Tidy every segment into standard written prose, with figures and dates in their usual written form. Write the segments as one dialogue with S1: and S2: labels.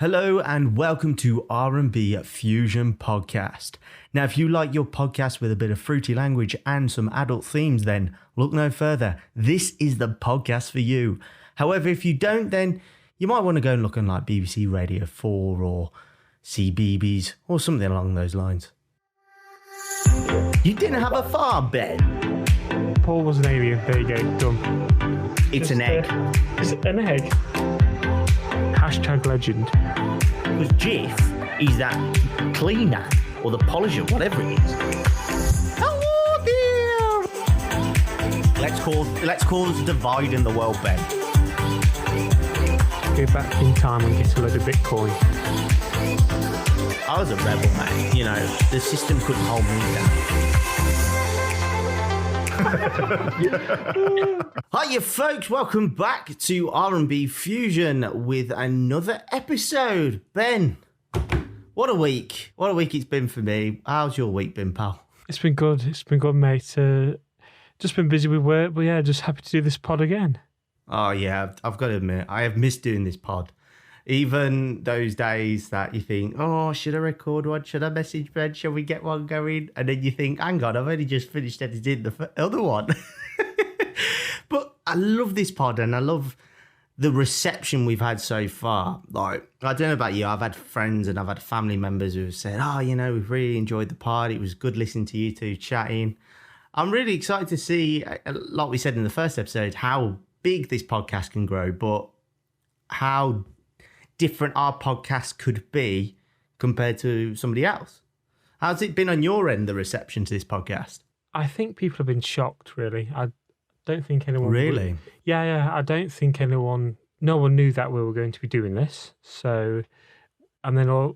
S1: Hello and welcome to RNB Fusion podcast. Now, if you like your podcast with a bit of fruity language and some adult themes, then look no further. This is the podcast for you. However, if you don't, then you might want to go and look on like BBC Radio 4 or CBeebies or something along those lines. You didn't have a farm, Ben?
S2: Paul was an alien. There you go. Done.
S1: It's an egg.
S2: Is it an egg? Hashtag legend.
S1: Because Jiff is that cleaner or the polisher, whatever it is. Oh dear! Let's cause divide in the world, Ben.
S2: Go back in time and get a load of Bitcoin.
S1: I was a rebel, man. You know, the system couldn't hold me down. Hiya, folks. Welcome back to RNB Fusion with another episode. Ben, what a week. What a week it's been for me. How's your week been, pal?
S2: It's been good. It's been good, mate. Just been busy with work, but yeah, just happy to do this pod again.
S1: Oh, yeah. I've got to admit, I have missed doing this pod. Even those days that you think, oh, should I record one? Should I message Ben? Shall we get one going? And then you think, hang on, I've only just finished editing the other one. But I love this pod and I love the reception we've had so far. Like, I don't know about you, I've had friends and I've had family members who have said, oh, you know, we've really enjoyed the pod. It was good listening to you two chatting. I'm really excited to see, like we said in the first episode, how big this podcast can grow, but how different our podcast could be compared to somebody else. How's it been on your end, the reception to this podcast?
S2: I think people have been shocked, really. I don't think anyone...
S1: Really?
S2: Yeah. I don't think no one knew that we were going to be doing this. So, and then all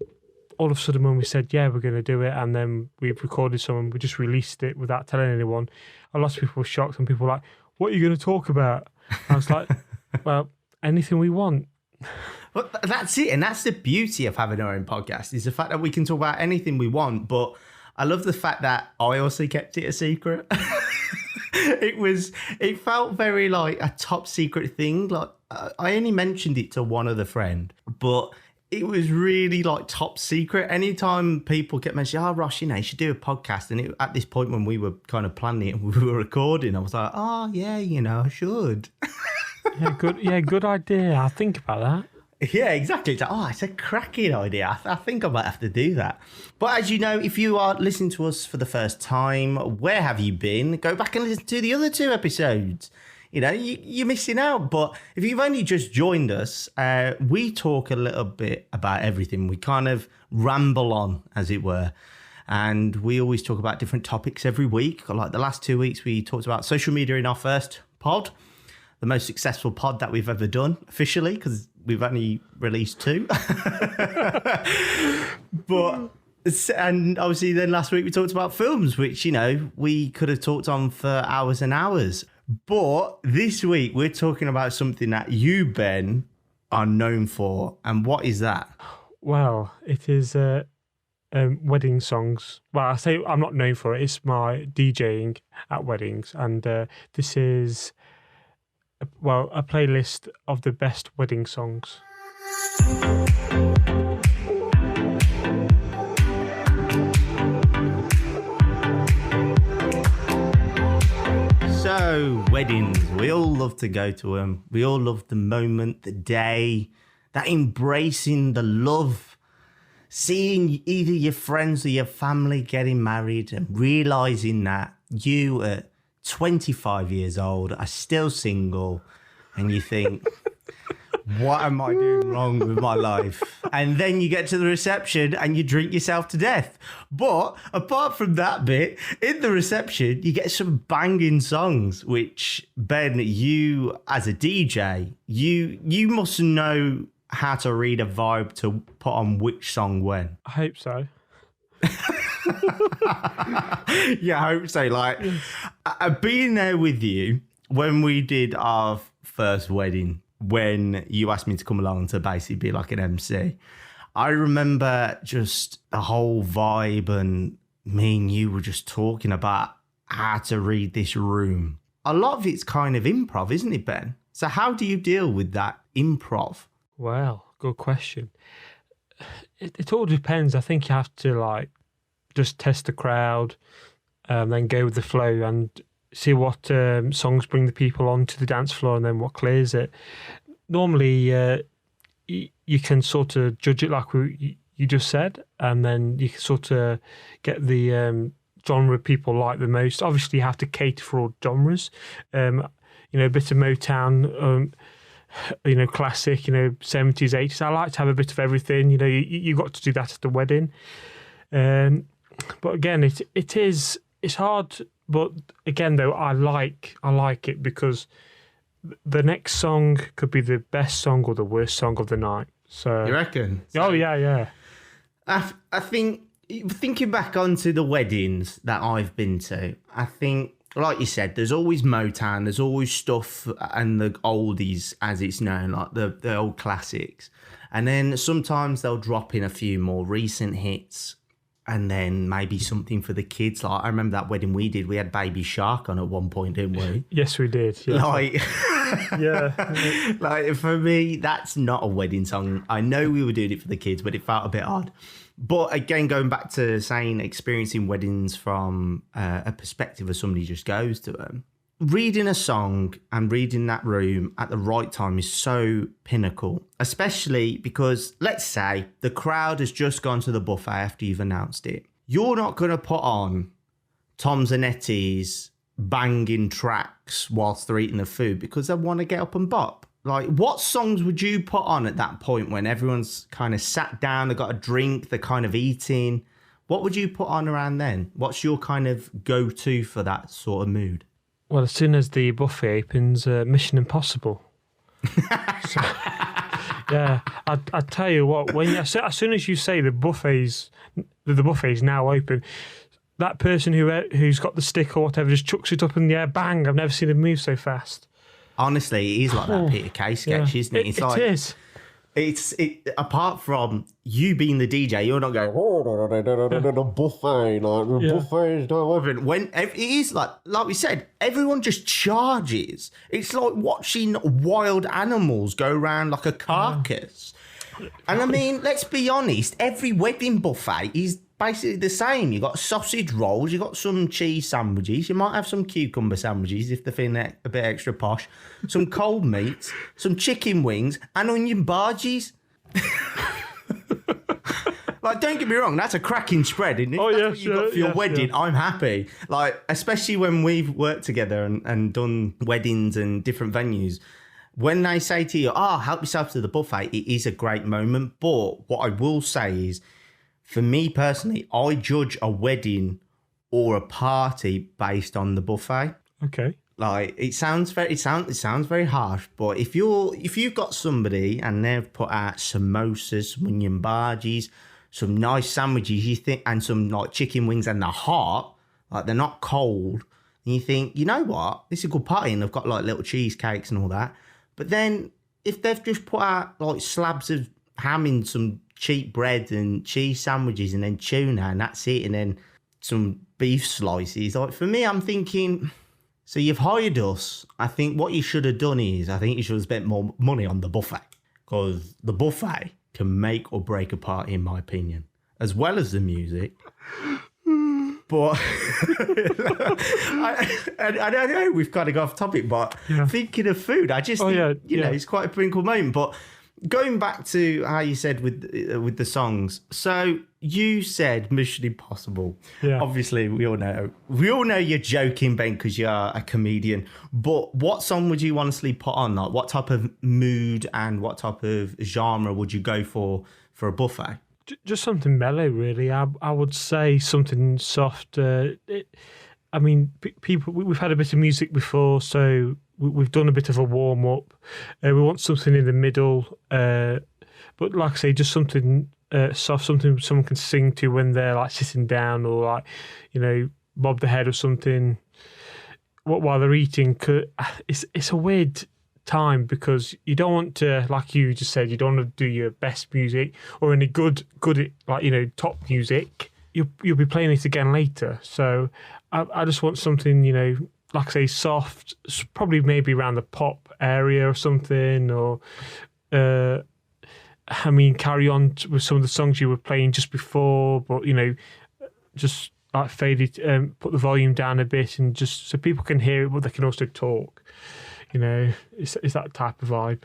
S2: of a sudden when we said, yeah, we're going to do it, and then we've recorded some and we just released it without telling anyone, a lot of people were shocked and people were like, what are you going to talk about? I was like, well, anything we want.
S1: Well, that's it. And that's the beauty of having our own podcast, is the fact that we can talk about anything we want. But I love the fact that I also kept it a secret. It felt very like a top secret thing. Like I only mentioned it to one other friend, but it was really like top secret. Anytime people kept mentioning, oh, Ross, you know, you should do a podcast. And at this point when we were kind of planning it and we were recording, I was like, oh, yeah, you know, I should.
S2: Good idea. I'll think about that.
S1: Yeah, exactly. It's like, oh, it's a cracking idea. I think I might have to do that. But as you know, if you are listening to us for the first time, where have you been? Go back and listen to the other two episodes. You know, you're missing out. But if you've only just joined us, we talk a little bit about everything. We kind of ramble on, as it were. And we always talk about different topics every week. Like the last 2 weeks, we talked about social media in our first pod. The most successful pod that we've ever done officially, because we've only released 2. And obviously then last week we talked about films, which, you know, we could have talked on for hours and hours. But this week we're talking about something that you, Ben, are known for. And what is that?
S2: Well, it is wedding songs. Well, I say I'm not known for it. It's my DJing at weddings. And this is... well, a playlist of the best wedding songs.
S1: So, weddings, we all love to go to them. We all love the moment, the day, that embracing the love, seeing either your friends or your family getting married and realising that you at 25 years old are still single, and you think, what am I doing wrong with my life? And then you get to the reception and you drink yourself to death. But apart from that bit, in the reception, you get some banging songs, which, Ben, you as a DJ, you must know how to read a vibe to put on which song when.
S2: I hope so.
S1: Yeah, I hope so. Like, I've been there with you when we did our first wedding, when you asked me to come along to basically be like an MC. I remember just the whole vibe, and me and you were just talking about how to read this room. A lot of it's kind of improv, isn't it, Ben? So how do you deal with that improv?
S2: Well, good question. It all depends. I think you have to like just test the crowd, then go with the flow and see what songs bring the people onto the dance floor, and then what clears it. Normally, you can sort of judge it like you just said, and then you can sort of get the genre people like the most. Obviously, you have to cater for all genres. A bit of Motown, classic, 70s, 80s. I like to have a bit of everything. You got to do that at the wedding. But again, it's hard. But again, though, I like it because the next song could be the best song or the worst song of the night. So
S1: you reckon?
S2: Oh yeah.
S1: I think thinking back onto the weddings that I've been to, I think, like you said, there's always Motown, there's always stuff and the oldies, as it's known, like the old classics. And then sometimes they'll drop in a few more recent hits and then maybe something for the kids. Like I remember that wedding we did, we had Baby Shark on at one point, didn't we?
S2: Yes, we did. Yeah.
S1: Yeah. Like for me, that's not a wedding song. I know we were doing it for the kids, but it felt a bit odd. But again, going back to saying experiencing weddings from a perspective of somebody who just goes to them, reading a song and reading that room at the right time is so pinnacle, especially because, let's say, the crowd has just gone to the buffet after you've announced it. You're not going to put on Tom Zanetti's banging tracks whilst they're eating the food because they want to get up and bop. Like, what songs would you put on at that point when everyone's kind of sat down, they've got a drink, they're kind of eating? What would you put on around then? What's your kind of go-to for that sort of mood?
S2: Well, as soon as the buffet opens, Mission Impossible. So, yeah, I tell you what, as soon as you say the buffet's now open, that person who's got the stick or whatever just chucks it up in the air, bang! I've never seen him move so fast.
S1: Honestly, it is like that Peter Kay sketch, isn't it?
S2: It is.
S1: It's apart from you being the DJ, you're not going, the buffet, like the buffet is not open. When it is like we said, everyone just charges. It's like watching wild animals go around like a carcass. And I mean, let's be honest, every wedding buffet is basically the same. You got sausage rolls, you got some cheese sandwiches, you might have some cucumber sandwiches if they're feeling a bit extra posh, some cold meats, some chicken wings, and onion bhajis. Like, don't get me wrong, that's a cracking spread, isn't it?
S2: Oh,
S1: that's what you got for your wedding. Yeah. I'm happy. Like, especially when we've worked together and done weddings and different venues. When they say to you, help yourself to the buffet, it is a great moment. But what I will say is, for me personally, I judge a wedding or a party based on the buffet.
S2: Okay.
S1: Like it sounds very harsh, but if you've got somebody and they've put out samosas, some onion bhajis, some nice sandwiches, you think, and some like chicken wings, and they're hot, like they're not cold, and you think, you know what, this is a good party, and they've got like little cheesecakes and all that. But then if they've just put out like slabs of ham in some cheap bread and cheese sandwiches and then tuna and that's it, and then some beef slices, like for me, I'm thinking, so you've hired us. I think what you should have done is, I think you should have spent more money on the buffet, because the buffet can make or break a party, in my opinion, as well as the music. But I don't know, we've kind of got off topic, but thinking of food, I just think, it's quite a pinnacle moment. But going back to how you said with the songs, so you said Mission Impossible. Yeah. Obviously, we all know you're joking, Ben, because you're a comedian. But what song would you honestly put on? Like, what type of mood and what type of genre would you go for a buffet?
S2: Just something mellow, really. I would say something soft. People, we've had a bit of music before, so we've done a bit of a warm up. We want something in the middle, but like I say, just something soft, something someone can sing to when they're like sitting down, or like, bob the head or something while they're eating. It's a weird time because you don't want to, like you just said, you don't want to do your best music or any good like top music. You'll be playing it again later, so I just want something like I say, soft, probably maybe around the pop area or something, or I mean, carry on with some of the songs you were playing just before, but just like faded, put the volume down a bit, and just so people can hear it, but they can also talk. It's that type of vibe.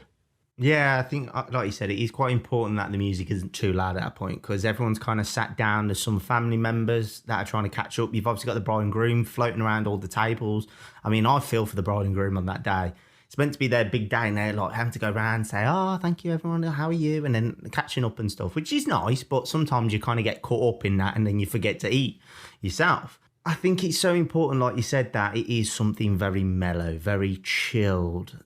S1: Yeah, I think, like you said, it is quite important that the music isn't too loud at that point, because everyone's kind of sat down. There's some family members that are trying to catch up. You've obviously got the bride and groom floating around all the tables. I mean, I feel for the bride and groom on that day. It's meant to be their big day, and they're like having to go around and say, "Oh, thank you, everyone. How are you?" And then catching up and stuff, which is nice. But sometimes you kind of get caught up in that, and then you forget to eat yourself. I think it's so important, like you said, that it is something very mellow, very chilled,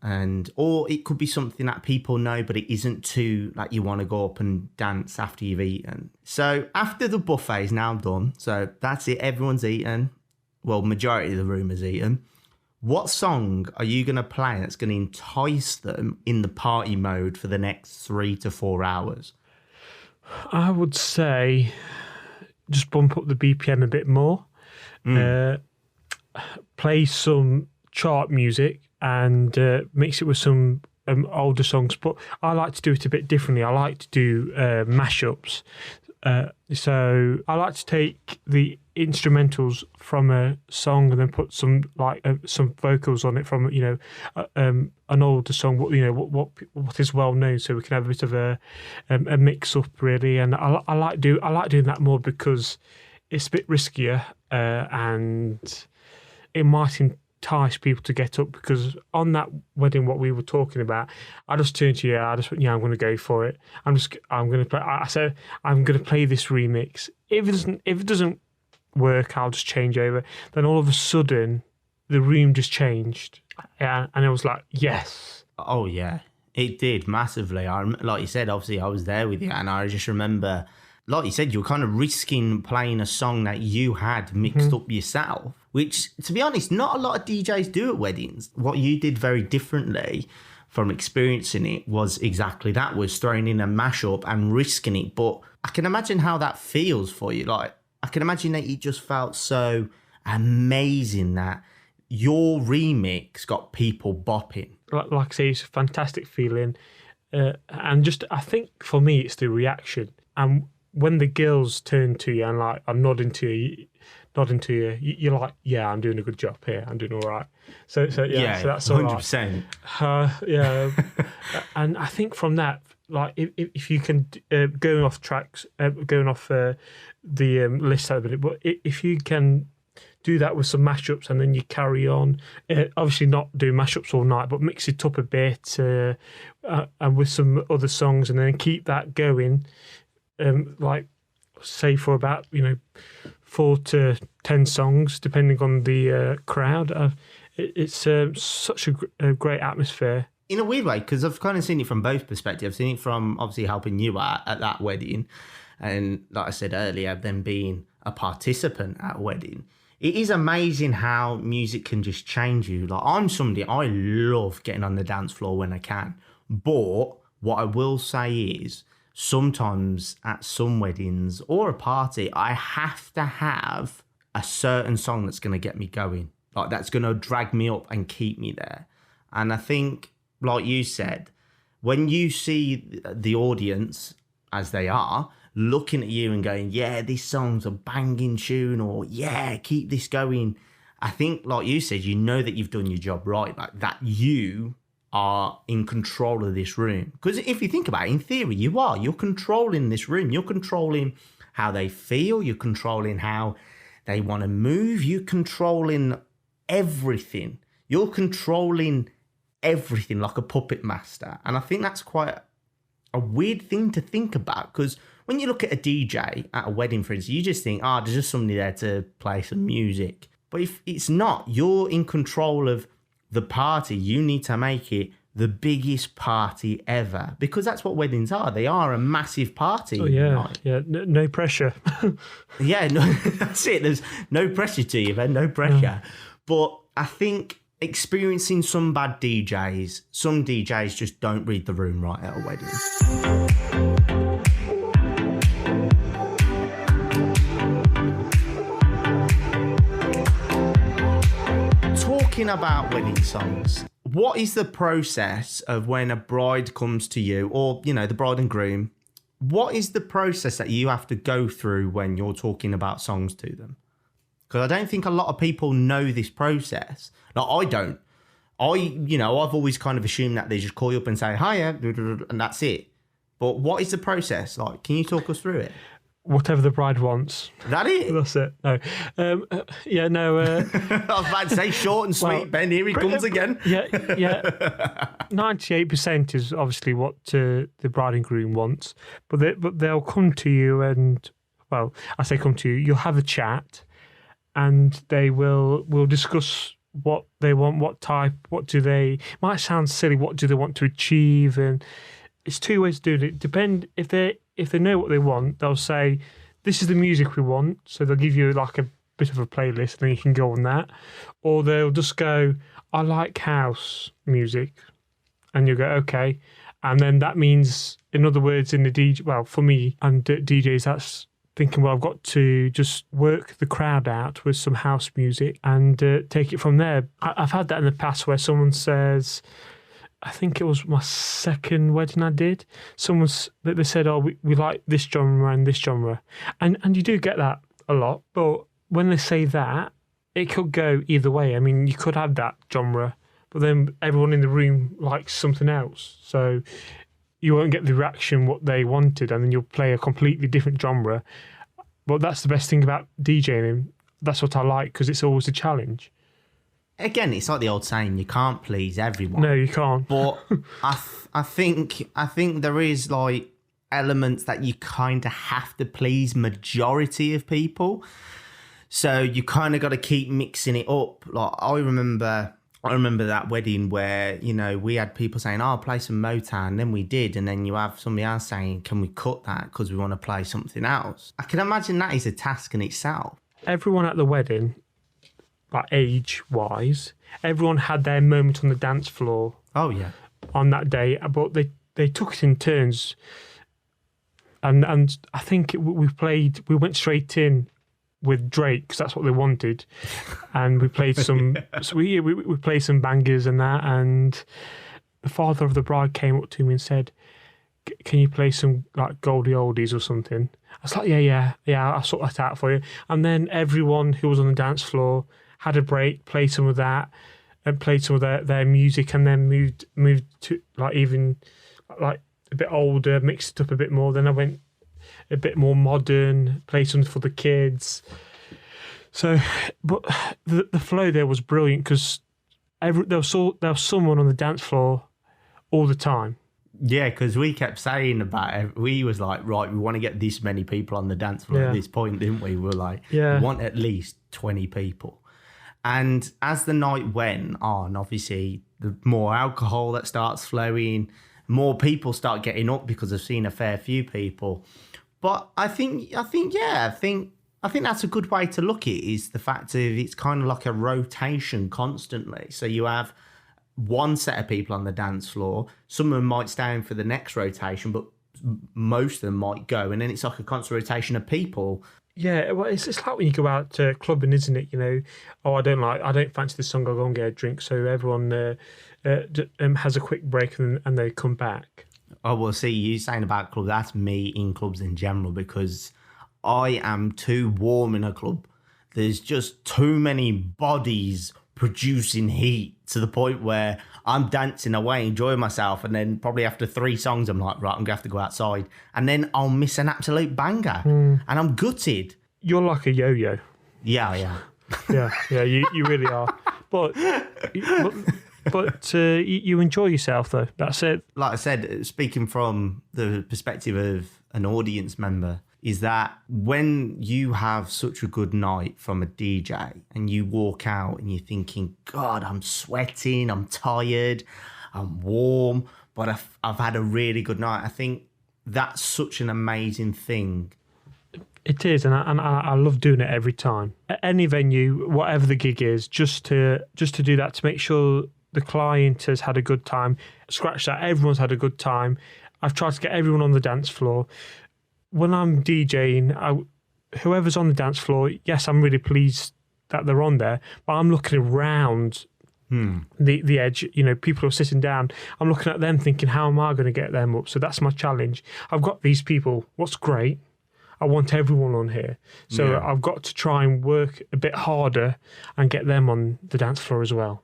S1: or it could be something that people know, but it isn't too like you want to go up and dance after you've eaten. So after the buffet is now done, so that's it, everyone's eaten. Well, majority of the room is eaten. What song are you going to play that's going to entice them in the party mode for the next 3 to 4 hours?
S2: I would say just bump up the BPM a bit more. Play some chart music and mix it with some older songs, but I like to do it a bit differently. I like to do mashups. So I like to take the instrumentals from a song and then put some some vocals on it from an older song. What is well known, so we can have a bit of a mix up really. And I like doing that more because it's a bit riskier and it might entice people to get up, because on that wedding, what we were talking about, I just turned to you. I just went, I'm going to go for it. I'm going to play. I said I'm going to play this remix. If it doesn't work, I'll just change over. Then all of a sudden, the room just changed, and I was like, yes.
S1: Oh yeah, it did massively. Like you said, obviously I was there with you, and I just remember, like you said, you were kind of risking playing a song that you had mixed up yourself, which, to be honest, not a lot of DJs do at weddings. What you did very differently from experiencing it was exactly that, was throwing in a mashup and risking it. But I can imagine how that feels for you. Like, I can imagine that it just felt so amazing that your remix got people bopping.
S2: Like I say, it's a fantastic feeling. And just, I think for me, it's the reaction. And when the girls turn to you and are nodding to you, you're like, yeah, I'm doing a good job here. I'm doing all right. So that's all
S1: 100%.
S2: Right. Yeah. And I think from that, like, if you can, going off the list a bit, but if you can do that with some mashups and then you carry on, obviously not do mashups all night, but mix it up a bit and with some other songs, and then keep that going, like, say for about 4 to 10 songs, depending on the crowd. It's such a great atmosphere.
S1: In a weird way, because I've kind of seen it from both perspectives. I've seen it from obviously helping you out at that wedding, and like I said earlier, then being a participant at a wedding. It is amazing how music can just change you. Like, I'm somebody, I love getting on the dance floor when I can. But what I will say is, sometimes at some weddings or a party, I have to have a certain song that's going to get me going. Like, that's going to drag me up and keep me there. And I think, like you said, when you see the audience, as they are, looking at you and going, yeah, this song's a banging tune, or yeah, keep this going, I think, like you said, you know that you've done your job right, like that you are in control of this room. Because if you think about it, in theory, you're controlling this room. You're controlling how they feel. You're controlling how they want to move. You're controlling everything. You're controlling everything like a puppet master. And I think that's quite a weird thing to think about, because when you look at a DJ at a wedding, for instance, you just think, there's just somebody there to play some music. But if it's not, you're in control of the party. You need to make it the biggest party ever, because that's what weddings are. They are a massive party.
S2: Oh, yeah. Yeah, no pressure.
S1: Yeah, no, that's it. There's no pressure to you, man. No pressure. But I think experiencing some bad DJs, some DJs just don't read the room right at a wedding. Talking about wedding songs, what is the process of when a bride comes to you, or, you know, the bride and groom? What is the process that you have to go through when you're talking about songs to them? Because I don't think a lot of people know this process. Like, I don't. I've always kind of assumed that they just call you up and say, hiya, and that's it. But what is the process? Like, can you talk us through it?
S2: Whatever the bride wants.
S1: That it?
S2: That's it. No. Yeah, no.
S1: I was about to say short and sweet, Ben. Here he comes again.
S2: Yeah. 98% is obviously what the bride and groom wants. But they'll come to you and, well, I say come to you, you'll have a chat and they will discuss what they want, might sound silly, what do they want to achieve? And it's two ways to do it. If they know what they want, they'll say, this is the music we want. So they'll give you like a bit of a playlist and then you can go on that. Or they'll just go, I like house music. And you go, okay. And then that means, in other words, in the DJ, well, for me and DJs, that's thinking, well, I've got to just work the crowd out with some house music and take it from there. I've had that in the past where someone says, I think it was my second wedding I did. They said, oh, we like this genre and this genre. And you do get that a lot. But when they say that, it could go either way. I mean, you could have that genre, but then everyone in the room likes something else. So you won't get the reaction what they wanted, and then you'll play a completely different genre. But that's the best thing about DJing. That's what I like, because it's always a challenge.
S1: Again, it's like the old saying, you can't please everyone.
S2: No, you can't.
S1: But I think there is like elements that you kind of have to please majority of people. So you kind of got to keep mixing it up. Like I remember that wedding where, you know, we had people saying, oh, I'll play some Motown. And then we did. And then you have somebody else saying, can we cut that because we want to play something else? I can imagine that is a task in itself.
S2: Everyone at the wedding, like age-wise, everyone had their moment on the dance floor.
S1: Oh, yeah.
S2: On that day. But they took it in turns. And I think we went straight in with Drake, because that's what they wanted, and we played some. So we played some bangers and that. And the father of the bride came up to me and said, "Can you play some like Goldie Oldies or something?" I was like, "Yeah, I'll sort that out for you." And then everyone who was on the dance floor had a break, played some of that, and played some of their music, and then moved to like even like a bit older, mixed it up a bit more. Then I went a bit more modern, play something for the kids. So, but the flow there was brilliant, because there was someone on the dance floor all the time.
S1: Yeah, because we kept saying about it. We was like, right, we want to get this many people on the dance floor at this point, didn't we? We were like, we want at least 20 people. And as the night went on, obviously, the more alcohol that starts flowing, more people start getting up because I've seen a fair few people. But I think that's a good way to look at it, is the fact of it's kind of like a rotation constantly. So you have one set of people on the dance floor. Some of them might stay in for the next rotation, but most of them might go. And then it's like a constant rotation of people.
S2: Yeah, well, it's like when you go out clubbing, isn't it? You know, oh, I don't fancy this song, I'll go and get a drink. So everyone has a quick break and they come back.
S1: Oh, well, see, you saying about clubs, that's me in clubs in general, because I am too warm in a club. There's just too many bodies producing heat to the point where I'm dancing away, enjoying myself, and then probably after 3 songs, I'm like, right, I'm going to have to go outside. And then I'll miss an absolute banger, and I'm gutted.
S2: You're like a yo-yo.
S1: Yeah, I am.
S2: Yeah, you really are. But you enjoy yourself, though. That's it.
S1: Like I said, speaking from the perspective of an audience member, is that when you have such a good night from a DJ and you walk out and you're thinking, God, I'm sweating, I'm tired, I'm warm, but I've had a really good night. I think that's such an amazing thing.
S2: It is, and I love doing it every time. At any venue, whatever the gig is, just to do that, to make sure the client has had a good time. Scratch that, everyone's had a good time. I've tried to get everyone on the dance floor. When I'm DJing, whoever's on the dance floor, yes, I'm really pleased that they're on there, but I'm looking around the edge. People are sitting down. I'm looking at them thinking, how am I going to get them up? So that's my challenge. I've got these people. What's great? I want everyone on here. So I've got to try and work a bit harder and get them on the dance floor as well.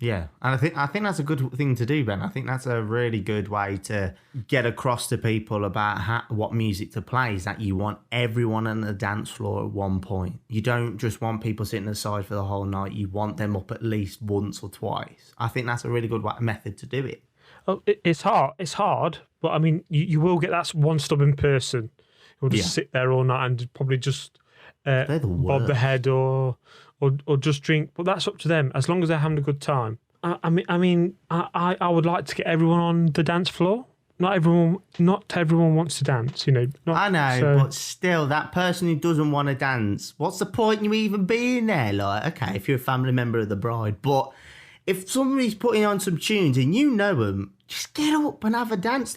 S1: Yeah, and I think that's a good thing to do, Ben. I think that's a really good way to get across to people about what music to play, is that you want everyone on the dance floor at one point. You don't just want people sitting aside for the whole night. You want them up at least once or twice. I think that's a really good method to do it.
S2: Oh, it's hard. It's hard, but I mean, you will get that one stubborn person who'll just sit there all night and probably just bob the head or just drink. But that's up to them, as long as they're having a good time. I would like to get everyone on the dance floor. Not everyone wants to dance,
S1: I know, but still, that person who doesn't want to dance, what's the point in you even being there? Like, okay, if you're a family member of the bride, but if somebody's putting on some tunes and you know them, just get up and have a dance.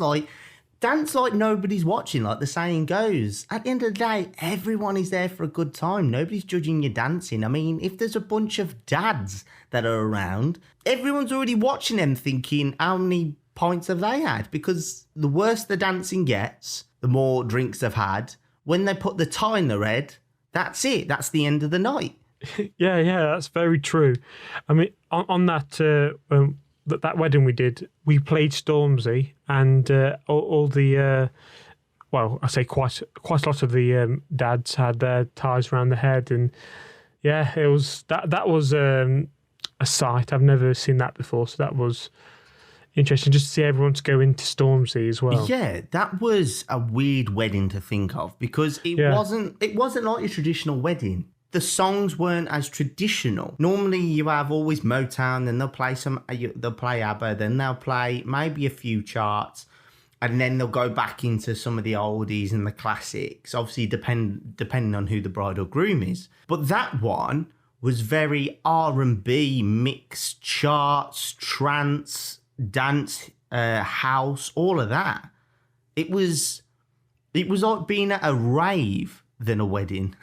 S1: Dance like nobody's watching, like the saying goes. At the end of the day, everyone is there for a good time. Nobody's judging your dancing. I mean, if there's a bunch of dads that are around, everyone's already watching them thinking, how many pints have they had? Because the worse the dancing gets, the more drinks they've had. When they put the tie in the red, that's it. That's the end of the night.
S2: Yeah, that's very true. I mean, on that... that wedding we did, we played Stormzy, and all the I say quite a lot of the dads had their ties around the head, and it was that was a sight. I've never seen that before, so that was interesting just to see everyone to go into Stormzy as well.
S1: Yeah, that was a weird wedding to think of, because it wasn't like a traditional wedding. The songs weren't as traditional. Normally, you have always Motown, then they'll play ABBA, then they'll play maybe a few charts, and then they'll go back into some of the oldies and the classics, obviously depending on who the bride or groom is. But that one was very R&B, mixed charts, trance, dance, house, all of that. It was like being at a rave than a wedding.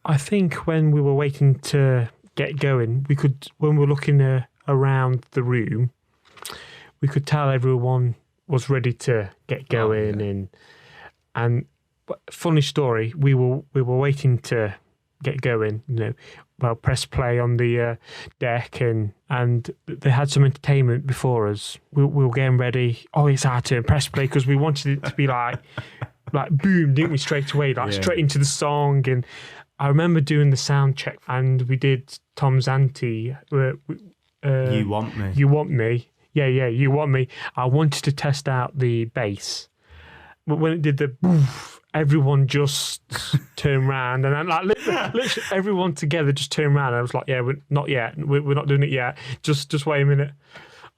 S2: I think when we were waiting to get going, when we were looking around the room, we could tell everyone was ready to get going. And funny story, we were waiting to get going. Press play on the deck, and they had some entertainment before us. We were getting ready. Oh, it's our turn. Press play, because we wanted it to be like boom, didn't we? Straight away, straight into the song. And I remember doing the sound check, and we did Tom's Auntie. You
S1: Want Me.
S2: You Want Me. Yeah, You Want Me. I wanted to test out the bass. But when it did the boof, everyone just turned around. And then literally everyone together just turned around. And I was like, we're not yet. We're not doing it yet. Just wait a minute.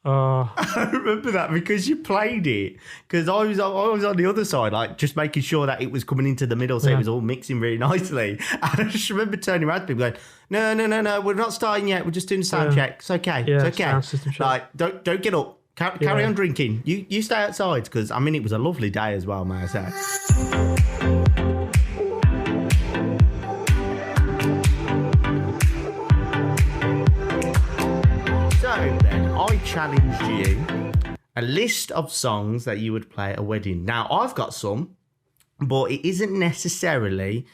S1: I remember that because you played it. Because I was on the other side, just making sure that it was coming into the middle, so it was all mixing really nicely. And I just remember turning around to people going, no, we're not starting yet. We're just doing the sound check. It's okay. It's okay. Don't get up. Carry on drinking. You stay outside, because it was a lovely day as well, may I say. I challenged you a list of songs that you would play at a wedding. Now, I've got some, but it isn't necessarily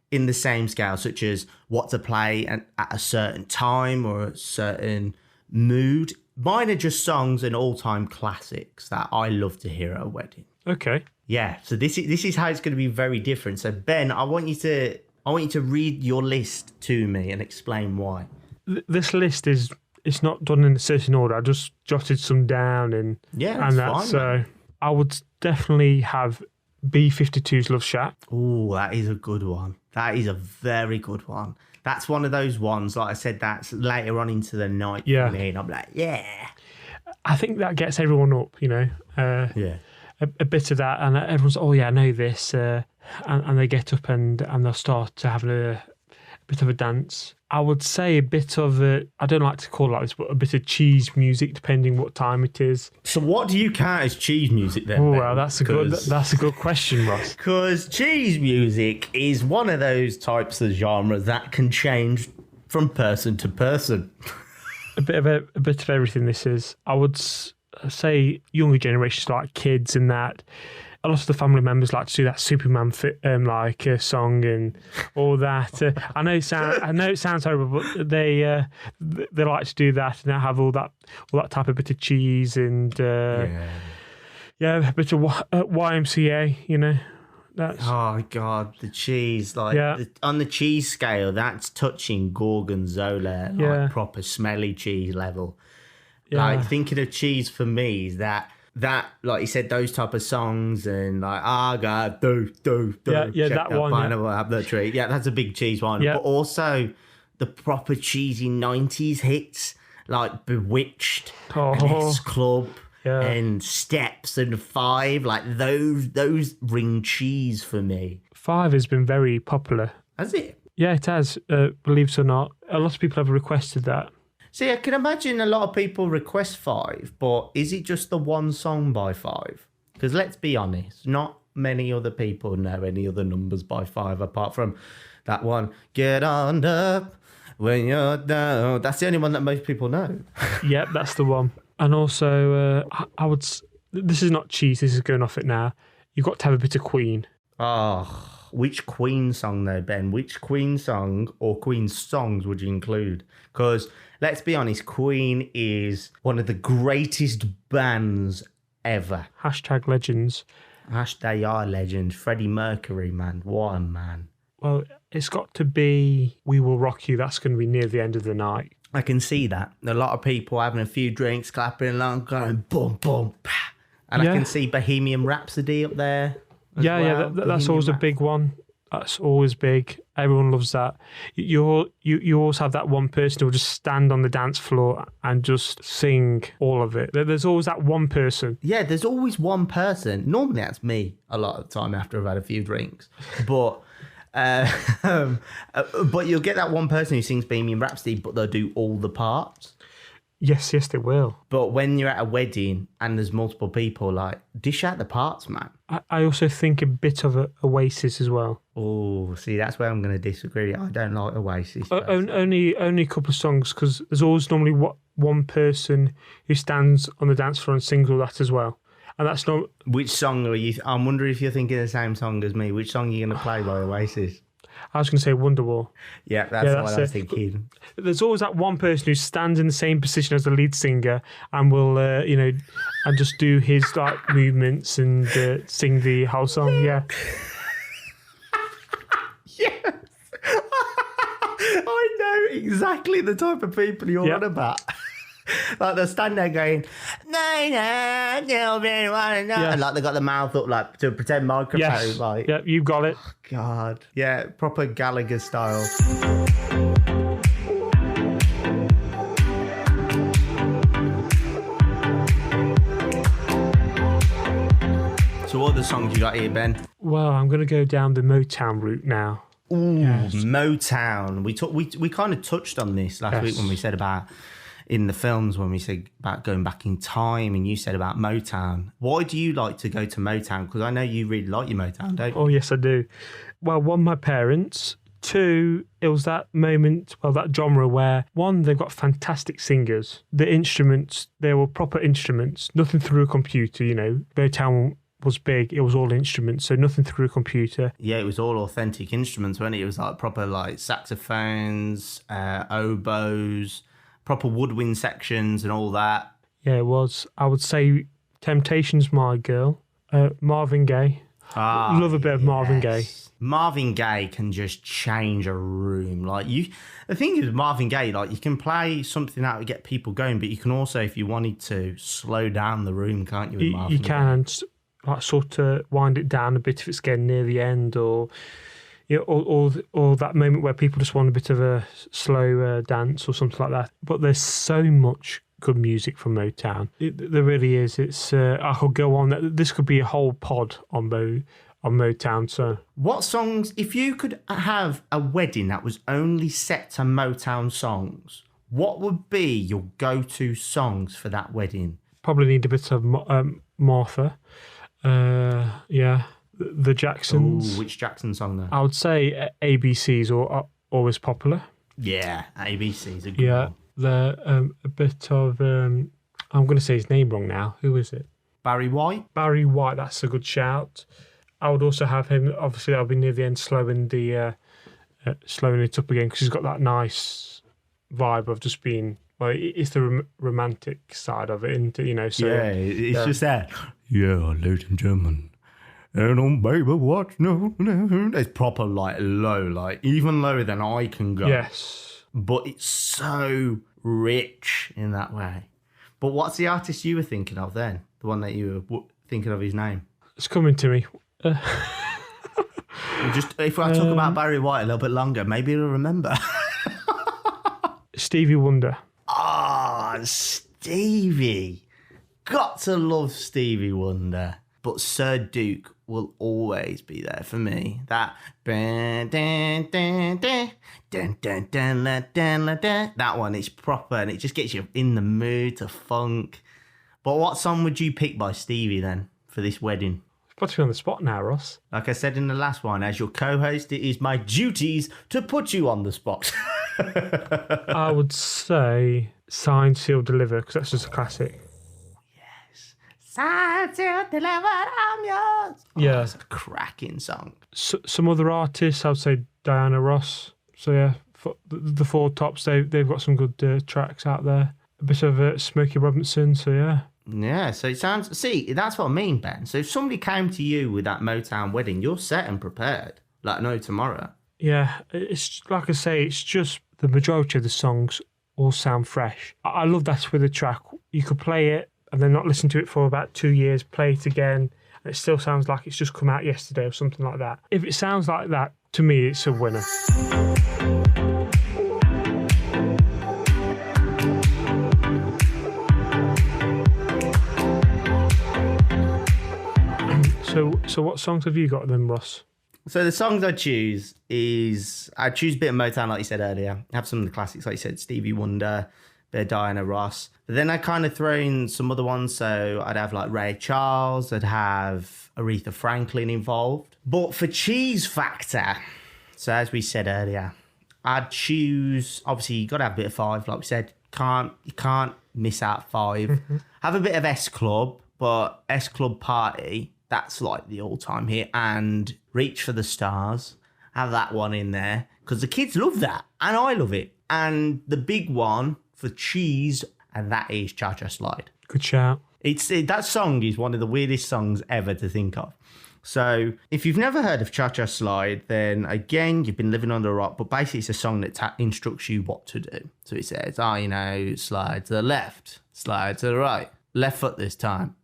S1: in the same scale, such as what to play at a certain time or a certain mood. Mine are just songs and all-time classics that I love to hear at a wedding.
S2: Okay.
S1: Yeah, so this is how it's going to be very different. So, Ben, I want you to read your list to me and explain why.
S2: This list is... It's not done in a certain order. I just jotted some down, and
S1: that's fine.
S2: So I would definitely have B-52's Love Shack.
S1: Oh, that is a good one. That is a very good one. That's one of those ones, like I said, that's later on into the night for me, and I'm like, yeah.
S2: I think that gets everyone up, a bit of that, and everyone's, I know this, and they get up and they'll start to have a bit of a dance. I would say a bit of I don't like to call it like this, but a bit of cheese music, depending what time it is.
S1: So what do you count as cheese music then?
S2: Oh, well, that's a good question, Ross.
S1: Because cheese music is one of those types of genres that can change from person to person.
S2: a bit of everything. This is, I would say, younger generations like kids and that. A lot of the family members like to do that Superman song and all that. I know it sounds horrible, but they like to do that and they have all that type of bit of cheese and a bit of YMCA. You know, that's
S1: oh god, the cheese on the cheese scale, that's touching gorgonzola, like proper smelly cheese level.
S2: Yeah.
S1: Like thinking of cheese for me is that like you said, those type of songs and like God, do
S2: yeah, that one,
S1: pineapple, have the tree. Yeah, that's a big cheese one.
S2: Yeah.
S1: But also the proper cheesy 90s hits like Bewitched, and S Club, and Steps and Five. Like those ring cheese for me.
S2: Five has been very popular.
S1: Has it?
S2: Yeah, it has. Believe it or not, a lot of people have requested that.
S1: See, I can imagine a lot of people request Five, but is it just the one song by Five? Because let's be honest, not many other people know any other numbers by Five apart from that one, Get On Up When You're Down. That's the only one that most people know.
S2: Yep, that's the one. And also, I would... This is not cheese, this is going off it now. You've got to have a bit of Queen.
S1: Oh, which Queen song though, Ben? Which Queen song or Queen songs would you include? Because let's be honest, Queen is one of the greatest bands ever.
S2: # legends.
S1: They are legends. Freddie Mercury, man. What a man.
S2: Well, it's got to be We Will Rock You. That's going to be near the end of the night.
S1: I can see that. A lot of people having a few drinks, clapping along, going boom, boom, pa. And I can see Bohemian Rhapsody up there.
S2: That's always a big one. That's always big. Everyone loves that. You always have that one person who will just stand on the dance floor and just sing all of it. There's always that one person.
S1: Yeah, there's always one person. Normally that's me a lot of the time after I've had a few drinks. But but you'll get that one person who sings Bohemian Rhapsody, but they'll do all the parts.
S2: Yes, they will.
S1: But when you're at a wedding and there's multiple people, like, dish out the parts, man.
S2: I also think a bit of Oasis as well.
S1: Oh, see, that's where I'm going to disagree. I don't like Oasis.
S2: Only a couple of songs, because there's always normally one person who stands on the dance floor and sings all that as well. And that's not...
S1: Which song are you... I'm wondering if you're thinking the same song as me. Which song are you going to play by Oasis?
S2: I was going to say Wonderwall.
S1: Yeah, that's what I was thinking.
S2: There's always that one person who stands in the same position as the lead singer and will, and just do his movements and sing the whole song. Yeah.
S1: Yes. I know exactly the type of people you're on about. Like they'll stand there going, no, nobody wanna know. And like they got the mouth up like to pretend microphone.
S2: Yes.
S1: Like,
S2: yeah, you've got it.
S1: Oh, God. Yeah, proper Gallagher style. So what other songs you got here, Ben?
S2: Well, I'm going to go down the Motown route now.
S1: Ooh, yes. Motown. We kind of touched on this last week when we said about... in the films when we said about going back in time and you said about Motown. Why do you like to go to Motown? Because I know you really like your Motown, don't you?
S2: Oh, yes, I do. Well, one, my parents. Two, it was that moment, that genre where, one, they've got fantastic singers. The instruments, they were proper instruments, nothing through a computer, Motown was big, it was all instruments, so nothing through a computer.
S1: Yeah, it was all authentic instruments, wasn't it? It was like proper like saxophones, oboes, proper woodwind sections and all that. Yeah,
S2: it was. I would say Temptation's My Girl. Marvin Gaye. Love a bit of Marvin Gaye.
S1: Marvin Gaye can just change a room. The thing is, Marvin Gaye, you can play something out to get people going, but you can also, if you wanted to, slow down the room, can't you? With Marvin Gaye?
S2: Can, sort of wind it down a bit if it's getting near the end, or or that moment where people just want a bit of a slow dance or something like that. But there's so much good music from Motown. There really is. It's I could go on. This could be a whole pod on Motown. So,
S1: what songs? If you could have a wedding that was only set to Motown songs, what would be your go-to songs for that wedding?
S2: Probably need a bit of Martha. Yeah. The Jacksons.
S1: Ooh, which Jackson song though?
S2: I would say ABCs are always popular.
S1: Yeah, ABCs are good. Yeah,
S2: a bit of I'm going to say his name wrong now. Who is it?
S1: Barry White.
S2: Barry White. That's a good shout. I would also have him. Obviously, that'll be near the end, slowing it up again because he's got that nice vibe of just being. Well, it's the romantic side of it, and So
S1: yeah, it's just that. Yeah, ladies and gentlemen. And on baby, what? No. It's proper low, even lower than I can go.
S2: Yes.
S1: But it's so rich in that way. But what's the artist you were thinking of then? The one that you were thinking of his name?
S2: It's coming to me.
S1: Just if I talk about Barry White a little bit longer, maybe you'll remember.
S2: Stevie Wonder.
S1: Stevie. Got to love Stevie Wonder. But Sir Duke will always be there for me. That that one, it's proper and it just gets you in the mood to funk. But what song would you pick by Stevie then for this wedding?
S2: Put you on the spot now, Ross.
S1: Like I said in the last one, as your co-host, it is my duties to put you on the spot.
S2: I would say Sign, Seal, Deliver, because that's just a classic.
S1: Yes. Sign, Seal, Deliver, I'm yours.
S2: Yeah.
S1: That's a cracking song.
S2: Some other artists, I would say Diana Ross. So yeah, the Four Tops, they've got some good tracks out there. A bit of Smokey Robinson, so yeah.
S1: Yeah, so it sounds... See, that's what I mean, Ben. So if somebody came to you with that Motown wedding, you're set and prepared. Like no tomorrow.
S2: Yeah, it's like I say, it's just the majority of the songs all sound fresh. I love that with a track. You could play it and then not listen to it for about 2 years, play it again, and it still sounds like it's just come out yesterday or something like that. If it sounds like that, to me, it's a winner. So what songs have you got then, Ross?
S1: So the songs I choose a bit of Motown, like you said earlier. I have some of the classics, like you said, Stevie Wonder, bit of Diana Ross. But then I kind of throw in some other ones. So I'd have like Ray Charles, I'd have Aretha Franklin involved. But for cheese factor, so as we said earlier, I'd choose, obviously you got to have a bit of Five, like we said. You can't miss out Five. Mm-hmm. Have a bit of S Club, but S Club Party, that's like the all-time hit. And Reach for the Stars, have that one in there. Because the kids love that, and I love it. And the big one for cheese, and that is Cha Cha Slide.
S2: Good shout.
S1: That song is one of the weirdest songs ever to think of. So if you've never heard of Cha Cha Slide, then again, you've been living under a rock. But basically, it's a song that instructs you what to do. So it says, slide to the left, slide to the right, left foot this time.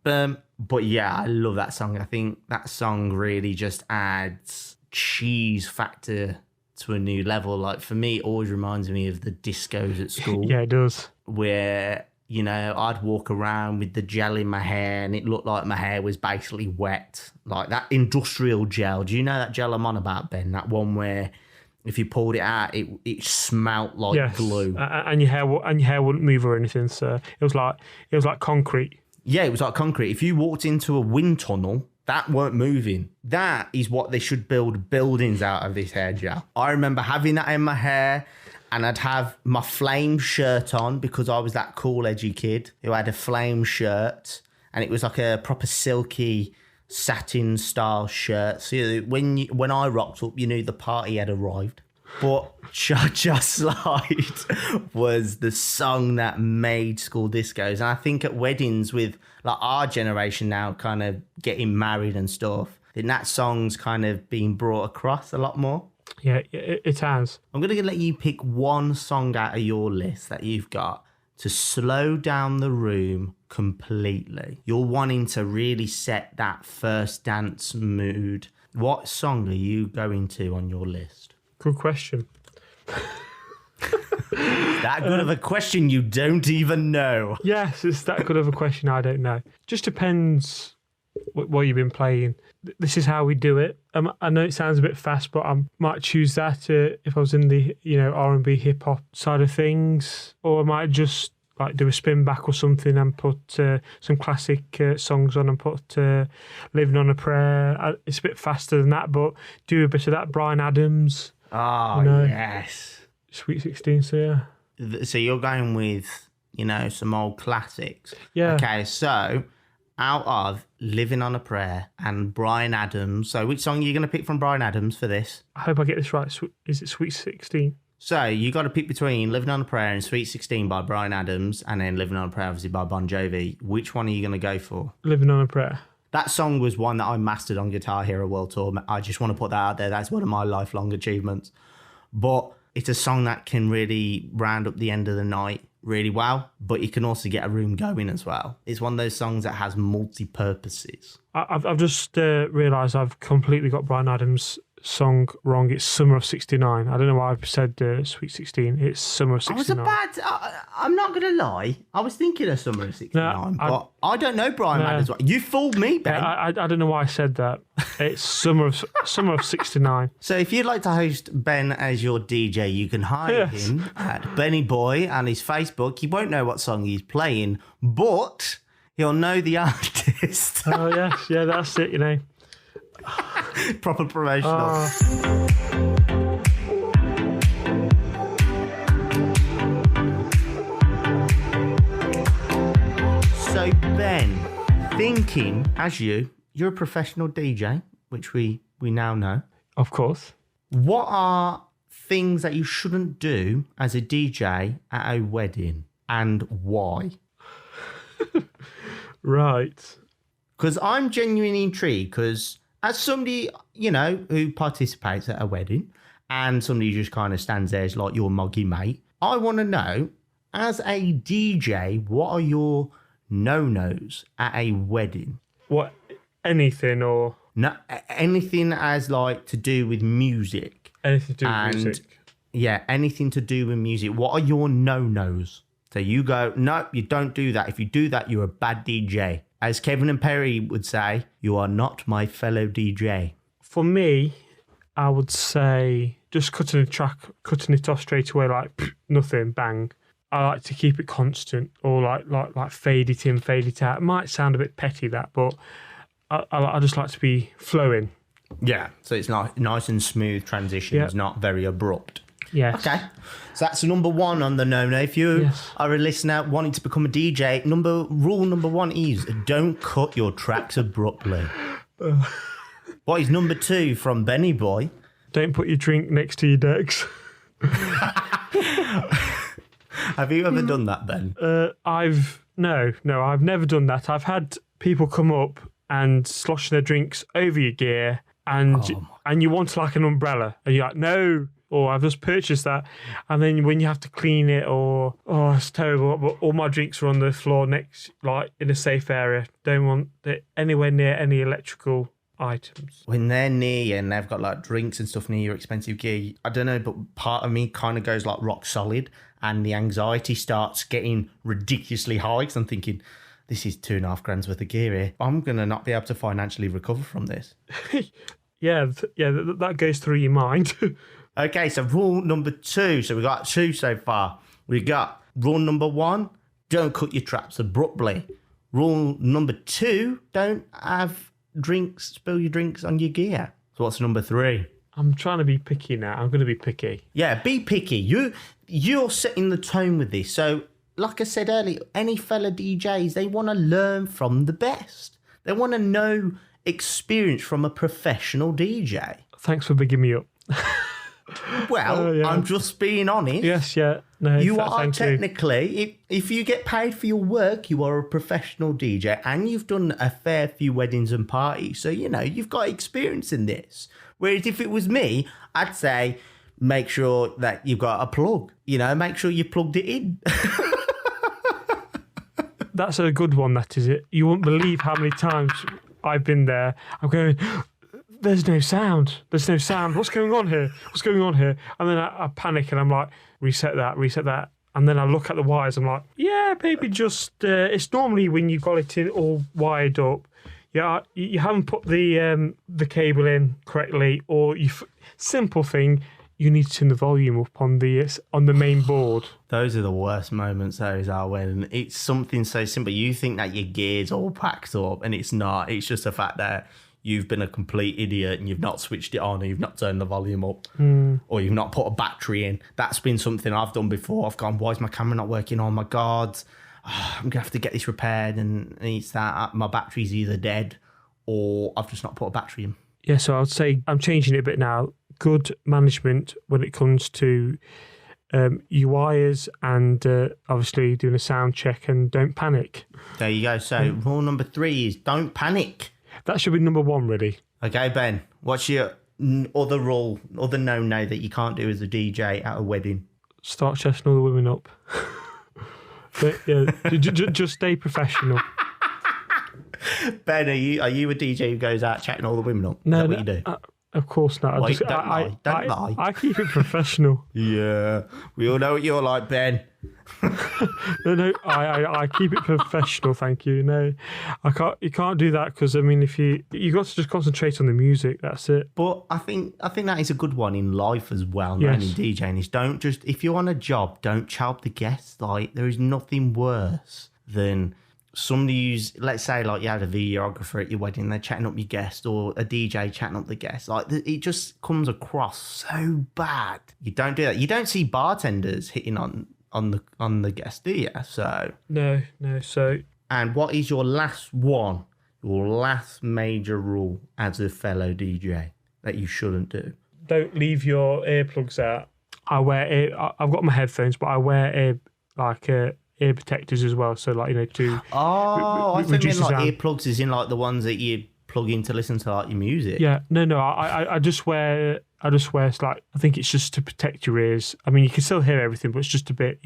S1: But yeah, I love that song. I think that song really just adds cheese factor to a new level. Like for me, it always reminds me of the discos at school.
S2: Yeah, it does.
S1: Where, I'd walk around with the gel in my hair and it looked like my hair was basically wet. Like that industrial gel. Do you know that gel I'm on about, Ben? That one where if you pulled it out, it smelt like glue.
S2: And your hair wouldn't move or anything. So it was like concrete.
S1: Yeah, it was like concrete. If you walked into a wind tunnel, that weren't moving. That is what they should build buildings out of, this hair gel. I remember having that in my hair, and I'd have my flame shirt on because I was that cool, edgy kid who had a flame shirt, and it was like a proper silky satin style shirt. So when I rocked up, you knew the party had arrived. But Cha Cha Slide was the song that made school discos. And I think at weddings with like our generation now kind of getting married and stuff, I think that song's kind of being brought across a lot more.
S2: Yeah, it has.
S1: I'm going to let you pick one song out of your list that you've got to slow down the room completely. You're wanting to really set that first dance mood. What song are you going to on your list?
S2: Good question.
S1: That good of a question you don't even know.
S2: Yes, it's that good of a question I don't know. Just depends what you've been playing. This is how we do it. I know it sounds a bit fast, but I might choose that if I was in the R&B hip hop side of things, or I might just like do a spin back or something and put some classic songs on and put Living on a Prayer. It's a bit faster than that, but do a bit of that Bryan Adams.
S1: Oh, yes.
S2: Sweet 16, so yeah.
S1: So you're going with, some old classics.
S2: Yeah.
S1: Okay, so out of Living on a Prayer and Bryan Adams. So which song are you going to pick from Bryan Adams for this?
S2: I hope I get this right. Is it Sweet 16?
S1: So you got to pick between Living on a Prayer and Sweet 16 by Bryan Adams, and then Living on a Prayer, obviously, by Bon Jovi. Which one are you going to go for?
S2: Living on a Prayer.
S1: That song was one that I mastered on Guitar Hero World Tour. I just want to put that out there. That's one of my lifelong achievements. But it's a song that can really round up the end of the night really well, but it can also get a room going as well. It's one of those songs that has multi-purposes.
S2: I've just realised I've completely got Bryan Adams' song wrong. It's Summer of 69. I don't know why I've said Sweet 16. It's Summer of 69.
S1: I'm not going to lie. I was thinking of Summer of 69, but I don't know Bryan Adams. You fooled me, Ben.
S2: I don't know why I said that. It's Summer of 69.
S1: So if you'd like to host Ben as your DJ, you can hire him at Benni Boi on his Facebook. He won't know what song he's playing, but he'll know the artist.
S2: Oh, yes. Yeah, that's it,
S1: Proper promotional. So Ben, thinking as you're a professional DJ, which we now know.
S2: Of course.
S1: What are things that you shouldn't do as a DJ at a wedding, and why?
S2: Right.
S1: Because I'm genuinely intrigued, because as somebody, who participates at a wedding and somebody who just kind of stands there as like your moggy mate, I want to know, as a DJ, what are your no-nos at a wedding?
S2: What? Anything or?
S1: No, anything as like to do with music.
S2: Anything to do with music.
S1: Yeah, anything to do with music. What are your no-nos? So you go, no, you don't do that. If you do that, you're a bad DJ. As Kevin and Perry would say, you are not my fellow DJ.
S2: For me, I would say just cutting it off straight away, like nothing, bang. I like to keep it constant, or like fade it in, fade it out. It might sound a bit petty, that, but I just like to be flowing.
S1: Yeah, so it's nice and smooth transitions, not very abrupt.
S2: Yes.
S1: Okay, so that's number one on the no-no. If you are a listener wanting to become a DJ, rule number one is don't cut your tracks abruptly. What is number two from Benni Boi?
S2: Don't put your drink next to your decks.
S1: Have you ever done that, Ben?
S2: I've never done that. I've had people come up and slosh their drinks over your gear, and you want like an umbrella, and you're like, no. Or I've just purchased that, and then when you have to clean it, it's terrible. But all my drinks are on the floor next, like in a safe area. Don't want it anywhere near any electrical items.
S1: When they're near you and they've got like drinks and stuff near your expensive gear, I don't know, but part of me kind of goes like rock solid, and the anxiety starts getting ridiculously high because I'm thinking, this is $2.5 worth of gear here. I'm gonna not be able to financially recover from this.
S2: That goes through your mind.
S1: Okay, so rule number two. So we got two so far. We got rule number one, don't cut your traps abruptly. Rule number two, don't spill your drinks on your gear. So what's number three?
S2: I'm trying to be picky now. I'm going to be picky.
S1: Yeah, be picky. You're setting the tone with this. So like I said earlier, any fella DJs, they want to learn from the best. They want to know experience from a professional DJ.
S2: Thanks for bigging me up.
S1: Well, I'm just being honest.
S2: Yes, yeah. No,
S1: you are technically, if you get paid for your work, you are a professional DJ, and you've done a fair few weddings and parties. So, you've got experience in this. Whereas if it was me, I'd say, make sure that you've got a plug. Make sure you plugged it in.
S2: That's a good one, that is it. You won't believe how many times I've been there. I'm going, there's no sound. What's going on here? And then I panic and I'm like, reset that. And then I look at the wires. I'm like, yeah, baby, just, it's normally when you've got it in all wired up. Yeah, you haven't put the cable in correctly, or simple thing, you need to turn the volume up on the main board.
S1: Those are the worst moments, those are, when it's something so simple. You think that your gear's all packed up, and it's not. It's just the fact that you've been a complete idiot and you've not switched it on, or you've not turned the volume up, or you've not put a battery in. That's been something I've done before. I've gone, why is my camera not working? Oh my God, I'm going to have to get this repaired. And it's that my battery's either dead or I've just not put a battery in.
S2: Yeah, so I'd say I'm changing it a bit now. Good management when it comes to your wires and obviously doing a sound check, and don't panic.
S1: There you go. So rule number 3 is don't panic.
S2: That should be number 1, really.
S1: Okay, Ben, what's your other rule, other no-no that you can't do as a DJ at a wedding?
S2: Start chasing all the women up. But yeah, just stay professional.
S1: Ben, are you a DJ who goes out chatting all the women up?
S2: No,
S1: Is that what you do?
S2: Of course not.
S1: Wait, don't lie. Don't lie.
S2: I keep it professional.
S1: Yeah, we all know what you're like, Ben.
S2: No, I keep it professional. Thank you. No, I can't. You can't do that because I mean, if you got to just concentrate on the music. That's it.
S1: But I think that is a good one in life as well, not
S2: Yes.
S1: only DJing. Is don't just, if you're on a job, don't chout the guests. Like, there is nothing worse than somebody who's, let's say, like you had a videographer at your wedding, they're chatting up your guest, or a DJ chatting up the guest. Like, it just comes across so bad. You don't do that. You don't see bartenders hitting on the guest, do you? So
S2: No. So
S1: and what is your last one? Your last major rule as a fellow DJ that you shouldn't do?
S2: don't leave your earplugs out. I've got my headphones, but I wear ear protectors as well. So, like, to
S1: I think
S2: reduce
S1: mean like
S2: sound.
S1: earplugs is in like the ones that you plug in to listen to like your music.
S2: Yeah, no. I just wear. It's like, I think it's just to protect your ears. I mean, you can still hear everything, but it's just a bit,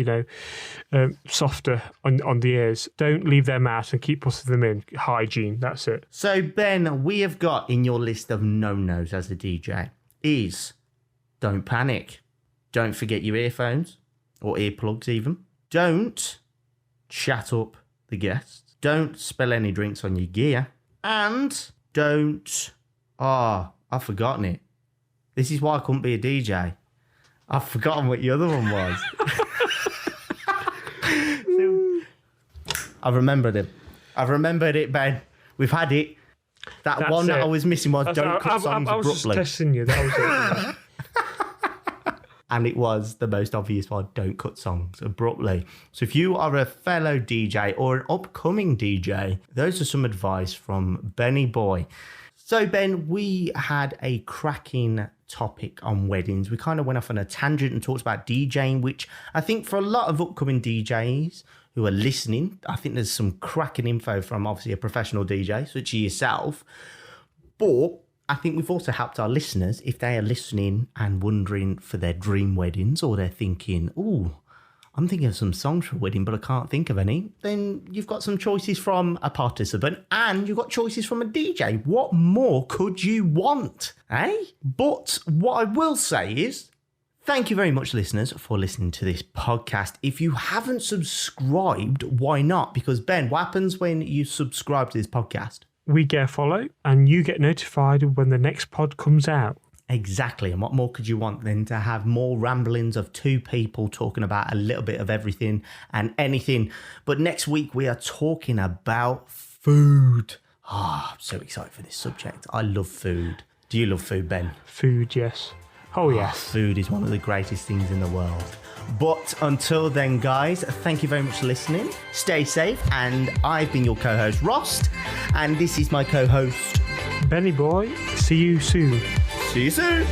S2: softer on the ears. Don't leave them out and keep putting them in. Hygiene, that's it.
S1: So, Ben, we have got in your list of no-nos as a DJ is don't panic. Don't forget your earphones or earplugs even. Don't chat up the guests. Don't spill any drinks on your gear. And don't... I've forgotten it. This is why I couldn't be a DJ. I've forgotten what the other one was. I've remembered it, Ben. We've had it. That's one that I was missing was don't cut songs
S2: I was
S1: abruptly.
S2: just testing you. That was it.
S1: And it was the most obvious one, don't cut songs abruptly. So if you are a fellow DJ or an upcoming DJ, those are some advice from Benni Boi. So, Ben, we had a cracking topic on weddings. We kind of went off on a tangent and talked about DJing, which I think for a lot of upcoming DJs who are listening, I think there's some cracking info from obviously a professional DJ, such as yourself. But I think we've also helped our listeners if they are listening and wondering for their dream weddings, or they're thinking, I'm thinking of some songs for a wedding, but I can't think of any. Then you've got some choices from a participant and you've got choices from a DJ. What more could you want, eh? But what I will say is, thank you very much, listeners, for listening to this podcast. If you haven't subscribed, why not? Because, Ben, what happens when you subscribe to this podcast?
S2: We get a follow and you get notified when the next pod comes out.
S1: Exactly. And what more could you want than to have more ramblings of two people talking about a little bit of everything and anything. But next week we are talking about food. I'm so excited for this subject. I love food. Do you love food, Ben?
S2: Food, yes. Oh, yes.
S1: Food is one of the greatest things in the world. But until then, guys, thank you very much for listening. Stay safe. And I've been your co-host, Ross. And this is my co-host,
S2: Benni Boi. See you soon.
S1: See you soon.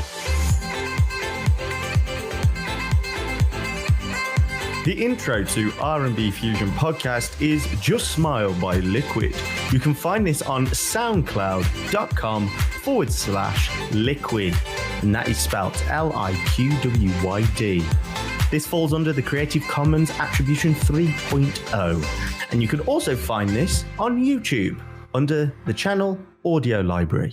S3: The intro to RNB Fusion podcast is Just Smile by Liquid. You can find this on soundcloud.com/liquid. And that is spelled LIQWYD. This falls under the Creative Commons Attribution 3.0. And you can also find this on YouTube under the channel Audio Library.